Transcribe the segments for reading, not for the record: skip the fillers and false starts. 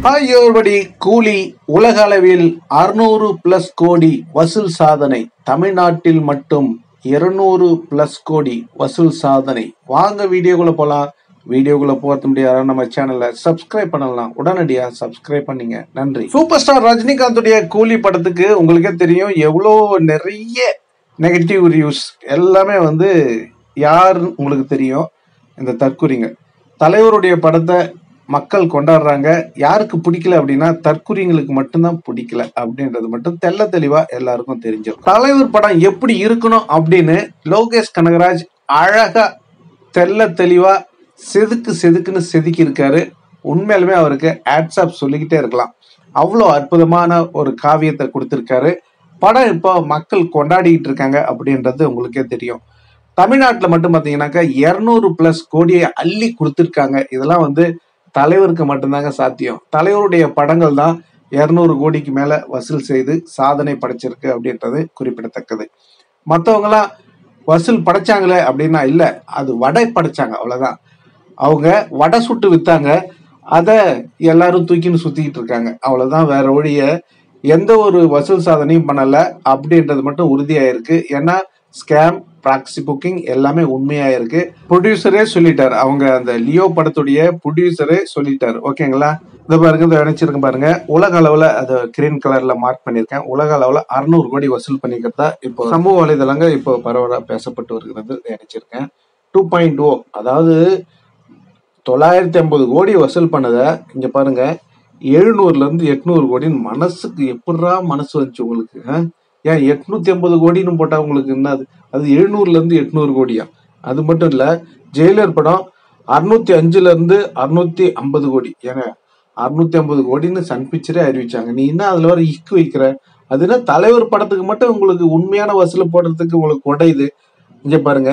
Hi everybody. கூலி உலக அளவில் 600+ கோடி வசூல் சாதனை. தமிழ்நாட்டில் மட்டும் 200+ கோடி வசூல் சாதனை. வாங்க வீடியோக்குள்ள போலாம். வீடியோக்குள்ள போறது முடியாது, நம்ம சேனலை சப்ஸ்கிரைப் பண்ணலாம். உடனடியா சப்ஸ்கிரைப் பண்ணீங்க, நன்றி. சூப்பர் ஸ்டார் ரஜினிகாந்துடைய கூலி படத்துக்கு உங்களுக்கே தெரியும் எவ்வளோ நிறைய நெகட்டிவ் ரிவ்யூஸ் எல்லாமே யார் உங்களுக்கு தெரியும். இந்த தற்குறிங்க தலைவருடைய படத்தை மக்கள் கொண்டாடுறாங்க. யாருக்கு பிடிக்கல அப்படின்னா தற்குறிங்களுக்கு மட்டும்தான் பிடிக்கல அப்படின்றது மட்டும் தெள்ள தெளிவா எல்லாருக்கும் தெரிஞ்சிருக்கும். தலைவர் படம் எப்படி இருக்கணும் அப்படின்னு லோகேஷ் கனகராஜ் அழகா தெள்ள தெளிவா செதுக்குன்னு செதுக்கி இருக்காரு. உண்மையிலுமே அவருக்கு ஹேட்ஸ் ஆஃப் சொல்லிக்கிட்டே இருக்கலாம். அவ்வளோ அற்புதமான ஒரு காவியத்தை கொடுத்திருக்காரு. படம் இப்போ மக்கள் கொண்டாடிட்டு இருக்காங்க அப்படின்றது உங்களுக்கே தெரியும். தமிழ்நாட்டில் மட்டும் பார்த்தீங்கன்னாக்கா 200+ கோடியை அள்ளி கொடுத்துருக்காங்க. இதெல்லாம் தலைவருக்கு மட்டும்தாங்க சாத்தியம். தலைவருடைய படங்கள் தான் 200 கோடிக்கு மேல வசூல் செய்து சாதனை படைச்சிருக்கு அப்படின்றது குறிப்பிடத்தக்கது. மற்றவங்களாம் வசூல் படைச்சாங்களே அப்படின்னா இல்ல, அது வடை படைச்சாங்க, அவ்வளவுதான். அவங்க வடை சுட்டு வித்தாங்க, அதை எல்லாரும் தூக்கின்னு சுத்திக்கிட்டு இருக்காங்க, அவ்வளவுதான். வேற ஒழிய எந்த ஒரு வசூல் சாதனையும் பண்ணல அப்படின்றது மட்டும் உறுதியாயிருக்கு. ஏன்னா ஸ்கேம், ப்ராக்சி புக்கிங் எல்லாமே உண்மையா இருக்கு. ப்ரொடியூசரே சொல்லிட்டாரு, அவங்க அந்த லியோ படத்துடைய ப்ரொடியூசரே சொல்லிட்டாரு. ஓகேங்களா? இதை பாருங்க, இதை நினைச்சிருக்க பாருங்க. உலக அளவுல அதை கிரீன் கலர்ல மார்க் பண்ணிருக்கேன். உலக அளவுல 600 கோடி வசூல் பண்ணிக்கிறதா இப்போ சமூக வலைதளங்க இப்போ பரவலா பேசப்பட்டு வருகிறது. நினைச்சிருக்கேன் 2.0, அதாவது 950 கோடி வசூல் பண்ணதை இங்க பாருங்க 700ல இருந்து 800 கோடின்னு. மனசுக்கு எப்படா மனசு வந்துச்சு உங்களுக்கு? ஏன் 850 கோடின்னு போட்டா உங்களுக்கு என்னது? அது 700ல இருந்து 800 கோடியா? அது மட்டும் இல்ல, ஜெயிலர் படம் 605ல இருந்து 650 கோடி. ஏங்க 650 கோடின்னு சன் பிக்சரே அறிவிச்சாங்க. நீ என்ன அதுல வர இக்கு வைக்கிற? அதுனா தலைவர் படத்துக்கு மட்டும் உங்களுக்கு உண்மையான வசூல் போடுறதுக்கு உங்களுக்கு உடையுது. இங்க பாருங்க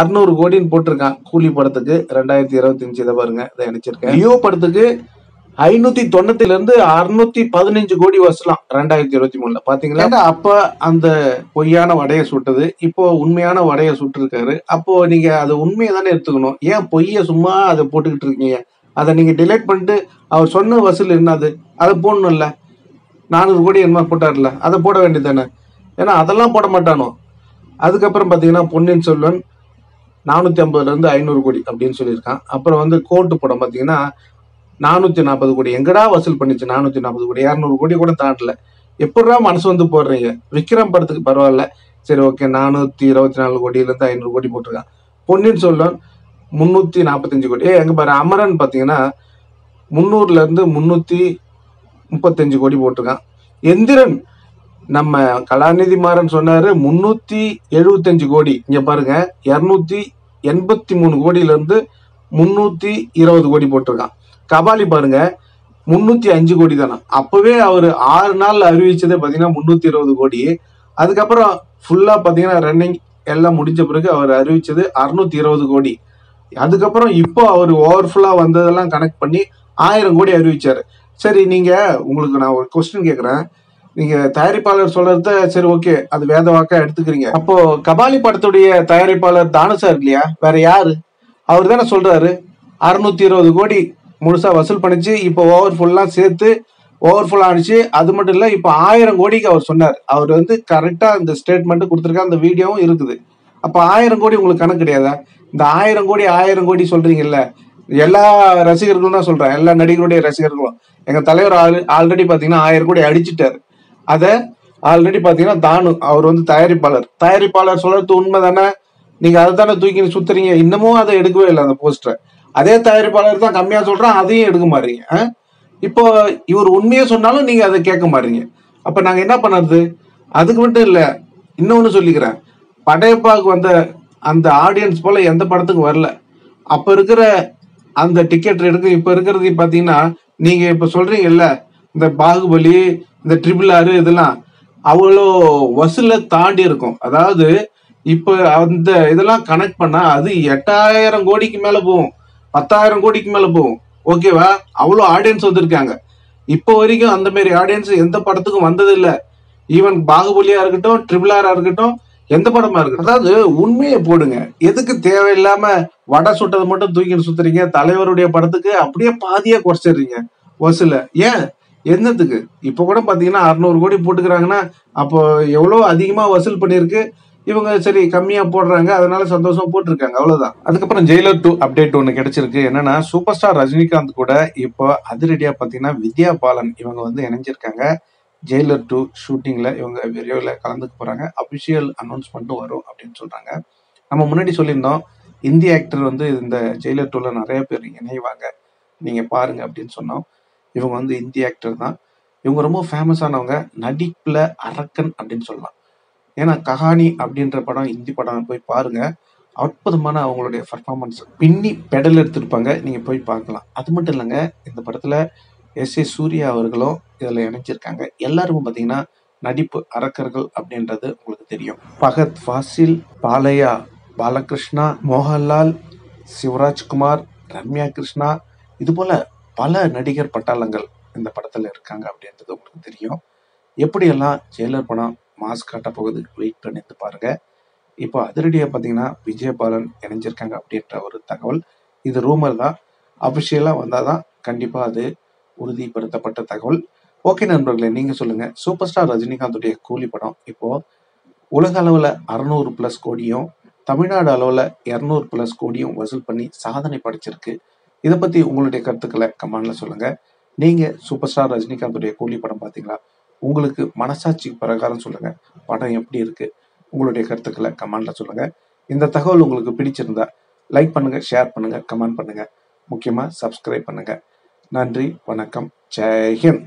600 கோடின்னு போட்டிருக்கான் கூலி படத்துக்கு 2025. இதை பாருங்க, இதை நினைச்சிருக்கேன். லியோ படத்துக்கு 597ல இருந்து 615 கோடி வசூலாம் 2023ல. பாத்தீங்களா? அப்ப அந்த பொய்யான வடையை சுட்டது இப்போ உண்மையான வடையை சுட்டிருக்காரு. அப்போ நீங்க அது உண்மையை தானே எடுத்துக்கணும். ஏன் பொய்ய சும்மா அதை போட்டுக்கிட்டு இருக்கீங்க? அதை நீங்க டிலேட் பண்ணிட்டு அவர் சொன்ன வசூல் என்னது அதை போடணும்ல. 400 கோடி என்ன போட்டார்ல, அதை போட வேண்டியது தானே. ஏன்னா அதெல்லாம் போட மாட்டானோ. அதுக்கப்புறம் பாத்தீங்கன்னா பொன்னியின் செல்வன் 450ல இருந்து 500 கோடி அப்படின்னு சொல்லியிருக்கான். அப்புறம் கோர்ட்டு படம் பாத்தீங்கன்னா 440 கோடி. எங்கடா வசூல் பண்ணிச்சு 440 கோடி? 200 கோடி கூட தாண்டல. எப்படா மனசு போடுறீங்க? விக்ரம் படத்துக்கு பரவாயில்ல, சரி ஓகே, 424 கோடியில இருந்து 500 கோடி போட்டிருக்கான். பொன்னியின் செல்வன் 345 கோடி. எங்க பாரு, அமரன் பாத்தீங்கன்னா 300ல இருந்து 335 கோடி போட்டிருக்கான். எந்திரன் நம்ம கலாநிதி மாறன் சொன்னாரு 375 கோடி. இங்க பாருங்க 283 கோடியில இருந்து 320 கோடி போட்டிருக்கான். கபாலி பாருங்க 305 கோடி தானே. அப்பவே அவரு 6 நாள்ல அறிவிச்சதே பாத்தீங்கன்னா 320 கோடி. அதுக்கப்புறம் ஃபுல்லா பாத்தீங்கன்னா ரன்னிங் எல்லாம் முடிஞ்ச பிறகு அவர் அறிவிச்சது 620 கோடி. அதுக்கப்புறம் இப்போ அவர் ஓவர்ஃபுல்லா வந்ததெல்லாம் கனெக்ட் பண்ணி 1000 கோடி அறிவிச்சாரு. சரி, நீங்க உங்களுக்கு நான் ஒரு கொஸ்டின் கேக்குறேன். நீங்க தயாரிப்பாளர் சொல்றத சரி ஓகே, அது வேத வாக்கா எடுத்துக்கிறீங்க. அப்போ கபாலி படத்துடைய தயாரிப்பாளர் தானுசார் இல்லையா, வேற யாரு? அவர் தானே சொல்றாரு 620 கோடி முழுசா வசூல் பண்ணிச்சு. இப்போ ஓவர்ஃபுல்லாம் சேர்த்து ஓவர்ஃபுல் ஆனிச்சு. அது மட்டும் இல்ல, இப்போ 1000 கோடிக்கு அவர் சொன்னார். அவர் கரெக்டா இந்த ஸ்டேட்மெண்ட் கொடுத்துருக்கா, அந்த வீடியோவும் இருக்குது. அப்ப 1000 கோடி உங்களுக்கு கணக்கு கிடையாதா? இந்த 1000 கோடி சொல்றீங்கல்ல, எல்லா ரசிகர்களும் தான் சொல்றேன், எல்லா நடிகருடைய ரசிகர்களும். எங்க தலைவர் ஆல்ரெடி பாத்தீங்கன்னா 1000 கோடி அடிச்சுட்டாரு. அத ஆல்ரெடி பாத்தீங்கன்னா தானு அவர் தயாரிப்பாளர் சொல்றது உண்மை தானே. நீங்க அதை தானே தூக்கி சுத்துறீங்க. இன்னமும் அதை எடுக்கவே இல்லை அந்த போஸ்டரை. அதே தயாரிப்பாளர் தான் கம்மியா சொல்றான், அதையும் எடுக்க மாட்டீங்க. இப்போ இவர் உண்மையை சொன்னாலும் நீங்க அதை கேட்க மாட்டீங்க. அப்ப நாங்க என்ன பண்ணறது? அதுக்கு மட்டும் இல்ல, இன்னொன்னு சொல்லிக்கிறேன். படையப்பாவுக்கு வந்த அந்த ஆடியன்ஸ் போல எந்த படத்துக்கும் வரல. அப்ப இருக்கிற அந்த டிக்கெட் ரேட்டுக்கு இப்ப இருக்கிறது பாத்தீங்கன்னா, நீங்க இப்ப சொல்றீங்கல்ல இந்த பாகுபலி, இந்த RRR இதெல்லாம் அவ்வளோ வசூல தாண்டி இருக்கும். அதாவது இப்ப அந்த இதெல்லாம் கனெக்ட் பண்ணா அது 8000 கோடிக்கு மேல போகும், 10,000 கோடிக்கு மேல போகும். ஓகேவா? அவ்வளோ ஆடியன்ஸ் வந்திருக்காங்க. இப்போ வரைக்கும் அந்த மாதிரி ஆடியன்ஸ் எந்த படத்துக்கும் வந்தது இல்ல. ஈவன் பாகுபலியா இருக்கட்டும், RRR இருக்கட்டும், எந்த படமா இருக்கட்டும். அதாவது உண்மையை போடுங்க. எதுக்கு தேவையில்லாம வடை சுட்டதை மட்டும் தூக்கின்னு சுத்துறீங்க? தலைவருடைய படத்துக்கு அப்படியே பாதியா குறைச்சிடுறீங்க. வசூல. ஏன் என்னத்துக்கு? இப்ப கூட பாத்தீங்கன்னா 600 கோடி போட்டுக்கிறாங்கன்னா அப்போ எவ்வளவு அதிகமா வசூல் பண்ணிருக்கு. இவங்க சரி கம்மியா போடுறாங்க, அதனால சந்தோஷம் போட்டிருக்காங்க, அவ்வளவுதான். அதுக்கப்புறம் ஜெயிலர் 2 அப்டேட் ஒண்ணு கிடைச்சிருக்கு. என்னன்னா சூப்பர் ஸ்டார் ரஜினிகாந்த் கூட இப்போ அதிரடியா பாத்தீங்கன்னா வித்யா பாலன் இவங்க வந்து இணைஞ்சிருக்காங்க. ஜெயிலர் 2 ஷூட்டிங்ல இவங்க விரைவில் கலந்துக்க போறாங்க. அபிஷியல் அனௌன்ஸ்மெண்ட்டும் வரும் அப்படின்னு சொல்றாங்க. நம்ம முன்னாடி சொல்லியிருந்தோம் இந்திய ஆக்டர் வந்து இந்த ஜெயிலர் 2ல நிறைய பேர் இணைவாங்க, நீங்க பாருங்க அப்படின்னு சொன்னோம். இவங்க வந்து இந்திய ஆக்டர் தான். இவங்க ரொம்ப ஃபேமஸானவங்க. நடிப்புல அரக்கன் அப்படின்னு சொல்லலாம். ஏன்னா கஹானி அப்படின்ற படம் ஹிந்தி படம் போய் பாருங்க. அற்புதமான அவங்களுடைய பர்ஃபார்மன்ஸ். பின்னி பெடல் எடுத்திருப்பாங்க, நீங்க போய் பார்க்கலாம். அது மட்டும் இல்லைங்க, இந்த படத்துல எஸ் ஏ சூர்யா அவர்களும் இதுல இணைஞ்சிருக்காங்க. எல்லாருக்கும் பாத்தீங்கன்னா நடிப்பு அரக்கர்கள் அப்படின்றது உங்களுக்கு தெரியும். பகத் ஃபாசில், பாலையா பாலகிருஷ்ணா, மோகன்லால், சிவராஜ்குமார், ரம்யா கிருஷ்ணா, இது போல பல நடிகர் பட்டாளங்கள் இந்த படத்துல இருக்காங்க அப்படின்றது உங்களுக்கு தெரியும். எப்படியெல்லாம் ஜெயிலர் படம் மாஸ் காட்ட போகுது வெயிட் பண்ணி பாருங்க. இப்போ அதிரடியா பாத்தீங்கன்னா விஜயபாலன் இணைஞ்சிருக்காங்க அப்படின்ற ஒரு தகவல். இது ரூமர் தான். அபிஷியலா வந்தாதான் கண்டிப்பா அது உறுதிப்படுத்தப்பட்ட தகவல். ஓகே நண்பர்களே, நீங்க சொல்லுங்க. சூப்பர் ஸ்டார் ரஜினிகாந்துடைய கூலி படம் இப்போ உலக அளவுல 600+ கோடியும் தமிழ்நாடு அளவுல 200+ கோடியும் வசூல் பண்ணி சாதனை படைச்சிருக்கு. இதை பத்தி உங்களுடைய கருத்துக்களை கமெண்ட்ல சொல்லுங்க. நீங்க சூப்பர் ஸ்டார் ரஜினிகாந்துடைய கூலி படம் பாத்தீங்களா? உங்களுக்கு மனசாட்சி பிரகாரம் சொல்லுங்க, படம் எப்படி இருக்கு? உங்களுடைய கருத்துக்களை கமெண்ட்ல சொல்லுங்க. இந்த தகவல் உங்களுக்கு பிடிச்சிருந்தா லைக் பண்ணுங்க, ஷேர் பண்ணுங்க, கமெண்ட் பண்ணுங்க. முக்கியமா சப்ஸ்கிரைப் பண்ணுங்க. நன்றி, வணக்கம், ஜெய் ஹிந்த்.